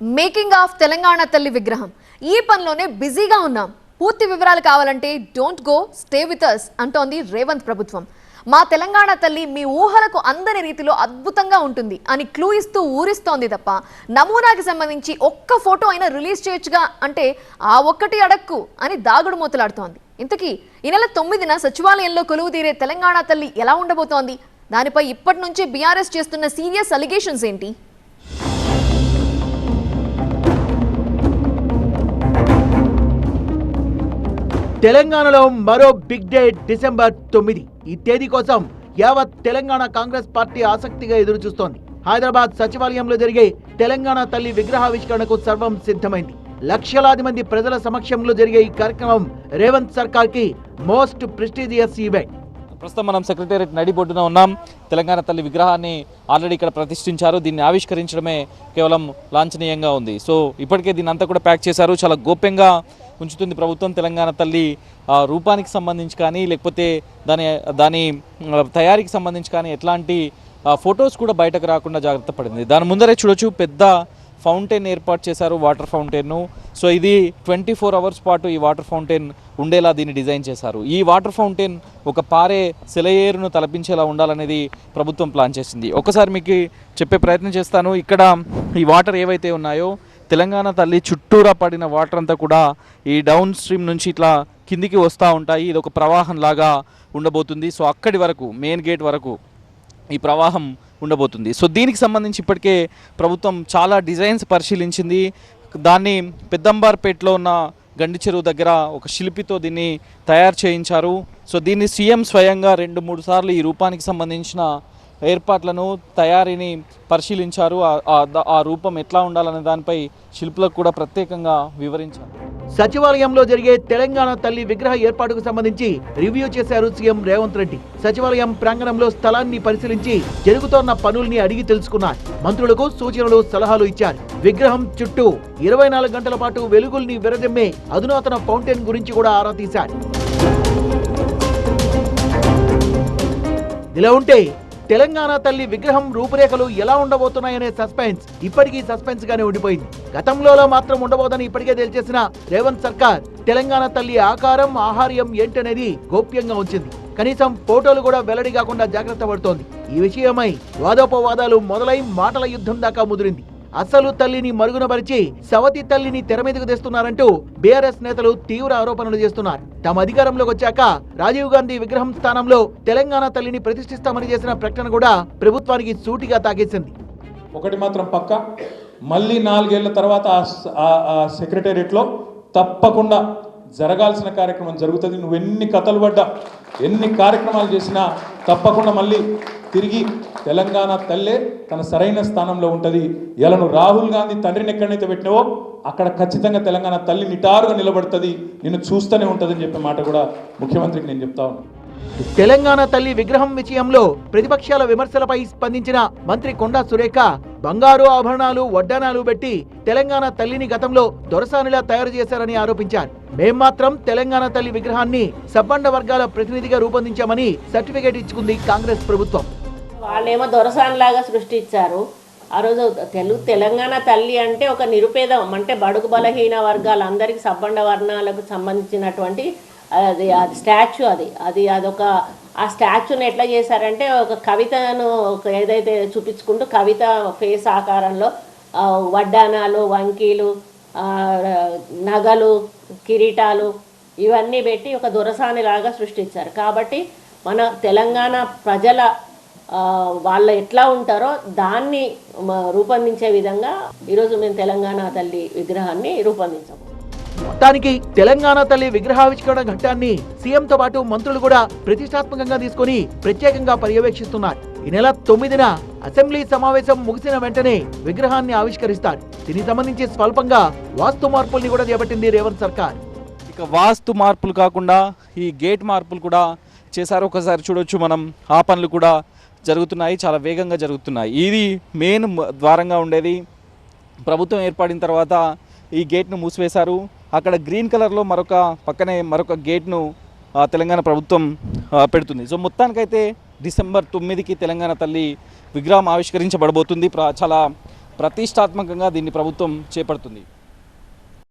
Making of Telangana తల్లి విగ్రహం ఈ పనిలోనే బిజీగా ఉన్నాం. పూర్తి వివరాలు కావాలంటే don't go, stay with us అంటోంది రేవంత్ ప్రభుత్వం. మా తెలంగాణ తల్లి మీ ఊహలకు అందని రీతిలో అద్భుతంగా ఉంటుంది అని క్లూ ఇస్తూ ఊరిస్తోంది తప్ప నమూనాకి సంబంధించి ఒక్క ఫోటో అయినా రిలీజ్ చేయొచ్చుగా అంటే ఆ ఒక్కటి అడక్కు అని దాగుడు మూతలాడుతోంది. ఇంతకీ ఈ నెల 9న సచివాలయంలో కొలువు తీరే తెలంగాణ తల్లి ఎలా ఉండబోతోంది? దానిపై ఇప్పటి నుంచే బీఆర్ఎస్ చేస్తున్న సీరియస్ అలిగేషన్స్ ఏంటి? తెలంగాణలో మరో బిగ్ డే డిసెంబర్ 9. ఈ తేదీ కోసం యావత్ తెలంగాణ కాంగ్రెస్ పార్టీ ఆసక్తిగా ఎదురుచూస్తోంది. హైదరాబాద్ సచివాలయంలో జరిగే తెలంగాణ తల్లి విగ్రహావిష్కరణకు సర్వం సిద్ధమైంది. లక్షలాది మంది ప్రజల సమక్షంలో జరిగే ఈ కార్యక్రమం రేవంత్ సర్కార్ కి మోస్ట్ ప్రెస్టీజియస్ ఈవెంట్. ప్రస్తుతం మనం సెక్రటేరియట్ నడిబొడ్డున ఉన్నాం. తెలంగాణ తల్లి విగ్రహాన్ని ఆల్రెడీ ఇక్కడ ప్రతిష్ఠించారు. దీన్ని ఆవిష్కరించడమే కేవలం లాంఛనీయంగా ఉంది. సో ఇప్పటికే దీన్ని అంతా కూడా ప్యాక్ చేశారు. చాలా గోప్యంగా ఉంచుతుంది ప్రభుత్వం. తెలంగాణ తల్లి రూపానికి సంబంధించి కానీ లేకపోతే దాని తయారీకి సంబంధించి కానీ ఎట్లాంటి ఫొటోస్ కూడా బయటకు రాకుండా జాగ్రత్త పడింది. దాని ముందరే చూడొచ్చు, పెద్ద ఫౌంటైన్ ఏర్పాటు చేశారు, వాటర్ ఫౌంటైన్ను. సో ఇది 24 అవర్స్ పాటు ఈ వాటర్ ఫౌంటైన్ ఉండేలా దీన్ని డిజైన్ చేశారు. ఈ వాటర్ ఫౌంటైన్ ఒక పారే సెలయేరును తలపించేలా ఉండాలనేది ప్రభుత్వం ప్లాన్ చేసింది. ఒకసారి మీకు చెప్పే ప్రయత్నం చేస్తాను. ఇక్కడ ఈ వాటర్ ఏవైతే ఉన్నాయో తెలంగాణ తల్లి చుట్టూరా పడిన వాటర్ అంతా కూడా ఈ డౌన్ స్ట్రీమ్ నుంచి ఇట్లా కిందికి వస్తూ ఉంటాయి. ఇది ఒక ప్రవాహం లాగా ఉండబోతుంది. సో అక్కడి వరకు, మెయిన్ గేట్ వరకు ఈ ప్రవాహం ఉండబోతుంది. సో దీనికి సంబంధించి ఇప్పటికే ప్రభుత్వం చాలా డిజైన్స్ పరిశీలించింది. దాన్ని పెద్దంబార్పేటలో ఉన్న గండి చెరువు దగ్గర ఒక శిల్పితో దీన్ని తయారు చేయించారు. సో దీన్ని సీఎం స్వయంగా 2-3 సార్లు ఈ రూపానికి సంబంధించిన ఏర్పాట్లను, తయారీని పరిశీలించారు. ఆ రూపం ఎట్లా ఉండాలనే దానిపై శిల్పులకు కూడా ప్రత్యేకంగా వివరించారు. సచివాలయంలో జరిగే తెలంగాణ తల్లి విగ్రహ ఏర్పాటుకు సంబంధించి రివ్యూ చేశారు సీఎం రేవంత్ రెడ్డి. సచివాలయం ప్రాంగణంలో స్థలాన్ని పరిశీలించి జరుగుతోన్న పనుల్ని అడిగి తెలుసుకున్నారు. మంత్రులకు సూచనలు, సలహాలు ఇచ్చారు. విగ్రహం చుట్టూ 24 గంటల పాటు వెలుగుల్ని విరజమ్మే అధునాతన ఫౌంటైన్ గురించి కూడా ఆరా తీశారు. ఇలా ఉంటే తెలంగాణ తల్లి విగ్రహం రూపురేఖలు ఎలా ఉండబోతున్నాయనే సస్పెన్స్ ఇప్పటికీ సస్పెన్స్ గానే ఉండిపోయింది. గతంలో మాత్రం ఉండబోదని ఇప్పటికే తెలిచేసిన రేవంత్ సర్కార్ తెలంగాణ తల్లి ఆకారం, ఆహార్యం ఏంటనేది గోప్యంగా ఉంచింది. కనీసం ఫోటోలు కూడా వెల్లడి కాకుండా జాగ్రత్త పడుతోంది. ఈ విషయమై వాదోపవాదాలు మొదలై మాటల యుద్ధం దాకా ముదిరింది. అసలు తల్లిని మరుగునపరిచి సవతి తల్లిని తెర మీదకు తెస్తున్నారంటూ బీఆర్ఎస్ నేతలు తీవ్ర ఆరోపణలు చేస్తున్నారు. తమ అధికారంలోకి వచ్చాక రాజీవ్ గాంధీ విగ్రహం స్థానంలో తెలంగాణ తల్లిని ప్రతిష్ఠిస్తామని చేసిన ప్రకటన కూడా ప్రభుత్వానికి సూటిగా తాకేసింది. ఒకటి మాత్రం పక్క, మళ్ళీ 4 ఏళ్ల తర్వాత ఆ సెక్రటేరియట్లో తప్పకుండా జరగాల్సిన కార్యక్రమం జరుగుతుంది. నువ్వు ఎన్ని కథలు పడ్డా, ఎన్ని కార్యక్రమాలు చేసినా తప్పకుండా మళ్ళీ తిరిగి తెలంగాణ తల్లే తన సరైన స్థానంలో ఉంటుంది. ఇలా నువ్వు రాహుల్ గాంధీ తండ్రిని ఎక్కడైతే పెట్టినావో అక్కడ ఖచ్చితంగా తెలంగాణ తల్లి నిటారుగా నిలబడుతుంది, నిన్ను చూస్తూనే ఉంటుందని చెప్పే మాట కూడా ముఖ్యమంత్రికి నేను చెప్తా ఉన్నాను. తెలంగాణ తల్లి విగ్రహం విషయంలో ప్రతిపక్షాల విమర్శలపై స్పందించిన మంత్రి కొండా సురేఖ బంగారు ఆభరణాలు, వడ్డానాలు పెట్టి తెలంగాణ తల్లిని గతంలో దొరసానిలా తయారు చేశారని ఆరోపించారు. మేం మాత్రం తెలంగాణ తల్లి విగ్రహాన్ని సబ్బండ వర్గాల ప్రతినిధిగా రూపొందించామని సర్టిఫికేట్ ఇచ్చుకుంది కాంగ్రెస్ ప్రభుత్వం. వాళ్ళేమో దొరసానిలాగా సృష్టించారు. ఆ రోజు తెలంగాణ తల్లి అంటే ఒక నిరుపేదం, అంటే బడుగు బలహీన వర్గాలందరికీ సబ్బండ వర్ణాలకు సంబంధించినటువంటి అది స్టాచ్యూ. అదొక ఆ స్టాచ్యూని ఎట్లా చేశారంటే ఒక కవితను ఏదైతే చూపించుకుంటూ కవిత ఫేస్ ఆకారంలో వడ్డానాలు, వంకీలు, నగలు, కిరీటాలు ఇవన్నీ పెట్టి ఒక దొరసానిలాగా సృష్టించారు. కాబట్టి మన తెలంగాణ ప్రజల వాళ్ళు ఎట్లా ఉంటారో దాన్ని రూపొందించే విధంగా ఈరోజు మేము తెలంగాణ తల్లి విగ్రహాన్ని రూపొందించాము. మొత్తానికి తెలంగాణ తల్లి విగ్రహావిష్కరణ ఘట్టాన్ని సీఎంతో పాటు మంత్రులు కూడా ప్రతిష్టాత్మకంగా తీసుకుని ప్రత్యేకంగా పర్యవేక్షిస్తున్నారు. ఈ నెల 9న అసెంబ్లీ సమావేశం ముగిసిన వెంటనే విగ్రహాన్ని ఆవిష్కరిస్తారు. దీనికి సంబంధించి స్వల్పంగా వాస్తు మార్పుల్ని కూడా చేపట్టింది రేవంత్ సర్కార్. ఇక వాస్తు మార్పులు కాకుండా ఈ గేట్ మార్పులు కూడా చేశారు. ఒకసారి చూడొచ్చు మనం, ఆ పనులు కూడా జరుగుతున్నాయి, చాలా వేగంగా జరుగుతున్నాయి. ఇది మెయిన్ ద్వారంగా ఉండేది. ప్రభుత్వం ఏర్పడిన తర్వాత ఈ గేట్ను మూసివేశారు. అక్కడ గ్రీన్ కలర్లో పక్కనే మరొక గేట్ను తెలంగాణ ప్రభుత్వం పెడుతుంది. సో మొత్తానికైతే డిసెంబర్ 9కి తెలంగాణ తల్లి విగ్రహం ఆవిష్కరించబడబోతుంది. చాలా ప్రతిష్టాత్మకంగా దీన్ని ప్రభుత్వం చేపడుతుంది.